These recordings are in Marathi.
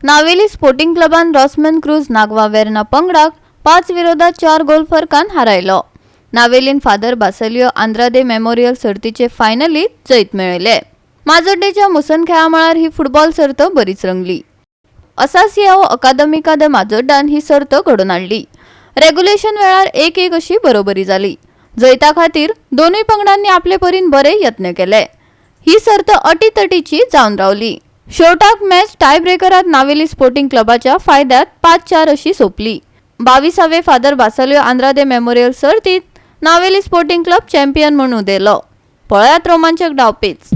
Navelim sporting क्लबान रॉसमन cruise Nagwa Verna पंगडाक 5-4 गोल फरकान हारायलो। नावेलीन फादर बासेलियो आंद्रादे मेमोरियल सर्तीचे फायनलीत जैत मेळयले। माजोड्डेच्या मुसनखेळा मळार ही फुटबॉल सर्त बरीच रंगली। असासियाओ अकादमिका द माजोड्डान ही सर्त घडोवन हाडली। रेग्युलेशन वेळार 1-1 अशी बरोबरी जाली। जैता खातीर दोनूय पंगडांनी आपले परीन बरे यत्न केले। ही सर्त अटीतटीची जावन रावली। शेवटाक मॅच टाय ब्रेकरात नावेली स्पोर्टिंग क्लबाच्या फायद्यात 5-4 अशी सोपली। 22वे फादर बासेलियो आंद्रादे मेमोरियल सर्तीत नावेली स्पोर्टिंग क्लब चॅम्पियन म्हणून उदेलो। पळयात रोमांचक डावपेच।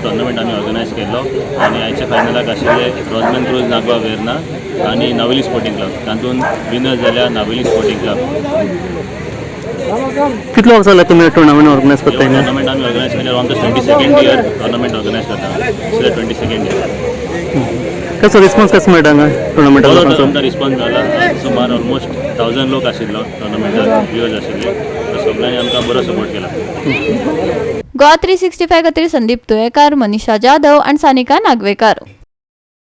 टुर्नामेंट आम्ही ऑर्गनायज केलो आणि आयच्या फायनलाक आशिल्ले रॉसमन क्रूज नागवा वेर्ना आणि नावेली स्पोर्टिंग क्लब तातूंत विनर जाल्या नावेली स्पोर्टिंग क्लब। कितलो वर्स जाला तुम्ही टुर्नामेंट ऑर्गनायज करताय? टुर्नामेंट आम्ही ऑर्गनायज केले on the 22nd year tournament organise करता। सो 22nd इयर कसो रिस्पॉन्स कसो मेळटा टुर्नामेंटाचो? आमचा रिस्पॉन्स जाला। सुमार ऑलमोस्ट 1000 लोक आशिल्लो टुर्नामेंटाक व्ह्यूअर्स आशिल्ले। सगळ्यांनी आमकां बरो सपोर्ट केला। GOA365 खातीर संदीप तुयेकार, मनीषा जाधव आणि सानिका नागवेकर।